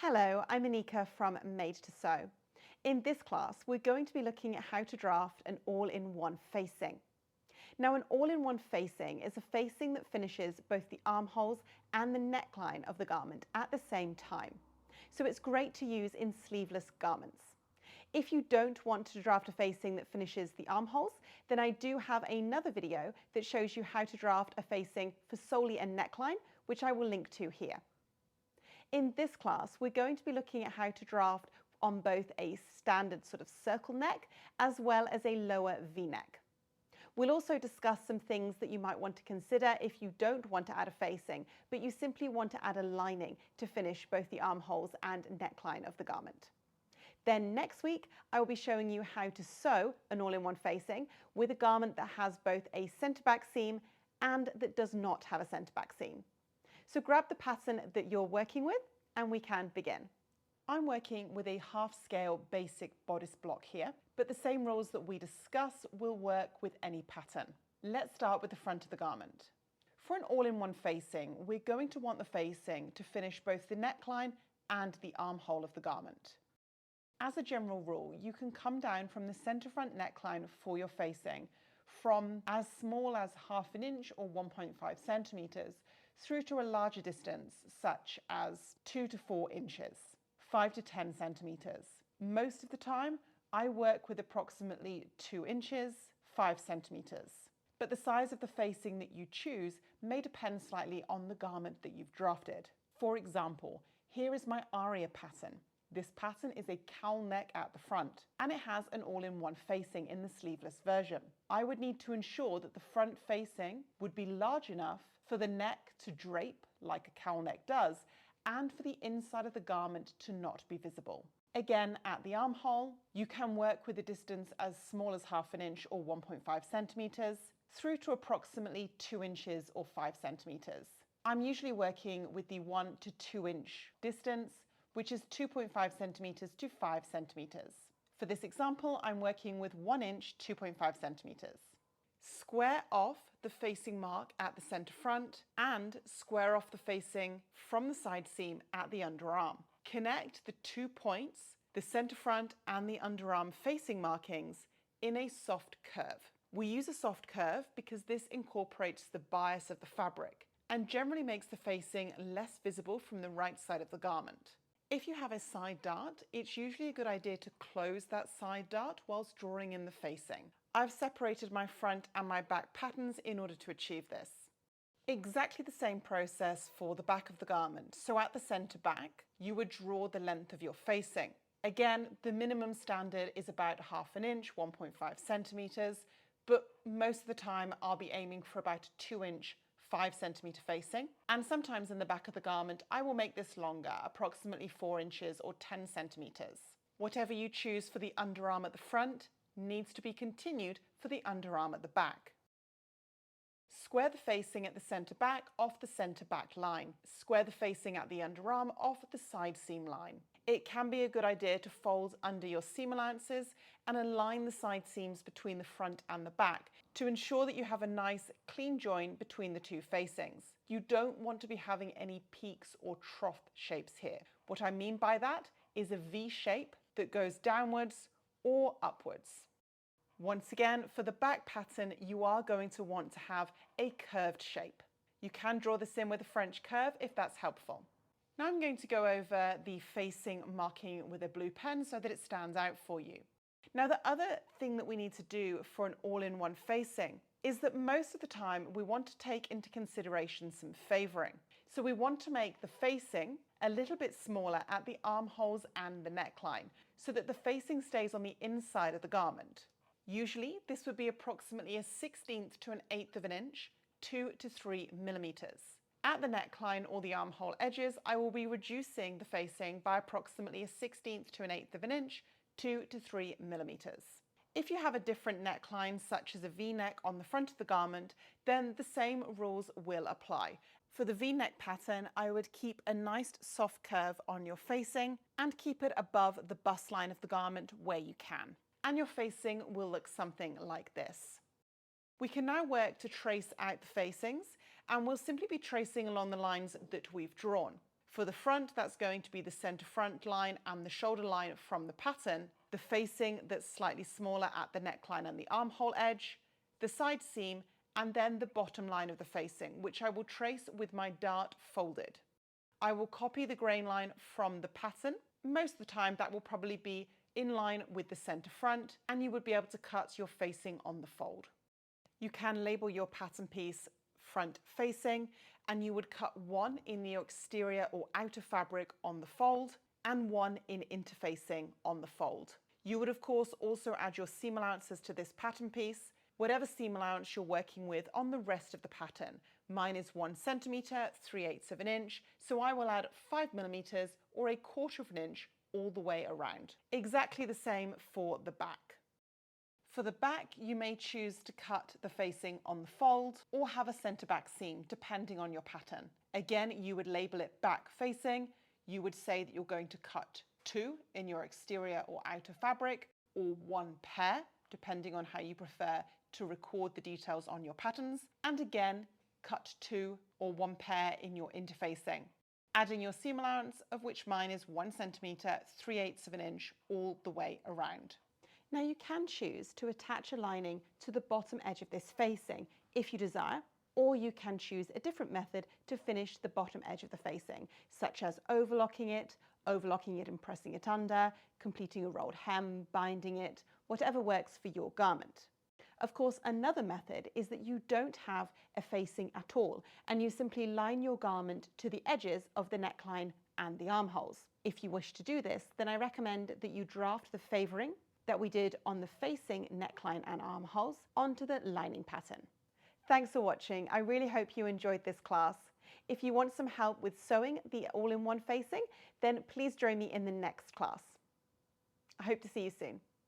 Hello, I'm Anika from Made to Sew. In this class, we're going to be looking at how to draft an all-in-one facing. Now, an all-in-one facing is a facing that finishes both the armholes and the neckline of the garment at the same time. So it's great to use in sleeveless garments. If you don't want to draft a facing that finishes the armholes, then I do have another video that shows you how to draft a facing for solely a neckline, which I will link to here. In this class, we're going to be looking at how to draft on both a standard sort of circle neck as well as a lower V-neck. We'll also discuss some things that you might want to consider if you don't want to add a facing, but you simply want to add a lining to finish both the armholes and neckline of the garment. Then next week, I will be showing you how to sew an all-in-one facing with a garment that has both a centre-back seam and that does not have a centre-back seam. So grab the pattern that you're working with and we can begin. I'm working with a half-scale basic bodice block here, but the same rules that we discuss will work with any pattern. Let's start with the front of the garment. For an all-in-one facing, we're going to want the facing to finish both the neckline and the armhole of the garment. As a general rule, you can come down from the centre front neckline for your facing from as small as ½ inch or 1.5 centimetres through to a larger distance such as 2 to 4 inches, 5 to 10 centimetres. Most of the time I work with approximately 2 inches, 5 centimetres. But the size of the facing that you choose may depend slightly on the garment that you've drafted. For example, here is my aria pattern. This pattern is a cowl neck at the front and it has an all-in-one facing in the sleeveless version. I would need to ensure that the front facing would be large enough for the neck to drape like a cowl neck does and for the inside of the garment to not be visible. Again, at the armhole, you can work with a distance as small as ½ an inch or 1.5 centimetres through to approximately 2 inches or 5 centimetres. I'm usually working with the 1 to 2 inch distance, which is 2.5 centimetres to 5 centimetres. For this example, I'm working with 1 inch, 2.5 centimetres. Square off the facing mark at the centre front and square off the facing from the side seam at the underarm. Connect the 2 points, the centre front and the underarm facing markings, in a soft curve. We use a soft curve because this incorporates the bias of the fabric and generally makes the facing less visible from the right side of the garment. If you have a side dart, it's usually a good idea to close that side dart whilst drawing in the facing. I've separated my front and my back patterns in order to achieve this. Exactly the same process for the back of the garment. So at the centre back, you would draw the length of your facing. Again, the minimum standard is about ½ an inch, 1.5 centimetres, but most of the time I'll be aiming for about a 2 inch, 5 centimetre facing, and sometimes in the back of the garment I will make this longer, approximately 4 inches or 10 centimetres. Whatever you choose for the underarm at the front needs to be continued for the underarm at the back. Square the facing at the centre back off the centre back line. Square the facing at the underarm off the side seam line. It can be a good idea to fold under your seam allowances and align the side seams between the front and the back to ensure that you have a nice clean join between the two facings. You don't want to be having any peaks or trough shapes here. What I mean by that is a V shape that goes downwards or upwards. Once again, for the back pattern, you are going to want to have a curved shape. You can draw this in with a French curve if that's helpful. Now I'm going to go over the facing marking with a blue pen so that it stands out for you. Now the other thing that we need to do for an all-in-one facing is that most of the time we want to take into consideration some favouring. So we want to make the facing a little bit smaller at the armholes and the neckline so that the facing stays on the inside of the garment. Usually this would be approximately a 1/16 to an 1/8 of an inch, 2 to 3 millimetres. At the neckline or the armhole edges, I will be reducing the facing by approximately a 1/16 to an 1/8 of an inch, 2 to 3 millimetres. If you have a different neckline, such as a V-neck on the front of the garment, then the same rules will apply. For the V-neck pattern, I would keep a nice soft curve on your facing and keep it above the bust line of the garment where you can. And your facing will look something like this. We can now work to trace out the facings, and we'll simply be tracing along the lines that we've drawn. For the front, that's going to be the center front line and the shoulder line from the pattern, the facing that's slightly smaller at the neckline and the armhole edge, the side seam, and then the bottom line of the facing, which I will trace with my dart folded. I will copy the grain line from the pattern. Most of the time that will probably be in line with the center front, and you would be able to cut your facing on the fold. You can label your pattern piece front facing, and you would cut one in the exterior or outer fabric on the fold and one in interfacing on the fold. You would of course also add your seam allowances to this pattern piece, whatever seam allowance you're working with on the rest of the pattern. Mine is 1 centimetre, 3/8 of an inch, so I will add 5 millimeters or 1/4 of an inch all the way around. Exactly the same for the back. For the back, you may choose to cut the facing on the fold or have a centre back seam, depending on your pattern. Again, you would label it back facing. You would say that you're going to cut 2 in your exterior or outer fabric, or 1 pair, depending on how you prefer to record the details on your patterns. And again, cut 2 or 1 pair in your interfacing. Adding your seam allowance, of which mine is 1 centimetre, 3/8 of an inch all the way around. Now you can choose to attach a lining to the bottom edge of this facing if you desire, or you can choose a different method to finish the bottom edge of the facing, such as overlocking it and pressing it under, completing a rolled hem, binding it, whatever works for your garment. Of course, another method is that you don't have a facing at all, and you simply line your garment to the edges of the neckline and the armholes. If you wish to do this, then I recommend that you draft the favouring that we did on the facing neckline and armholes onto the lining pattern. Thanks for watching. I really hope you enjoyed this class. If you want some help with sewing the all-in-one facing, then please join me in the next class. I hope to see you soon.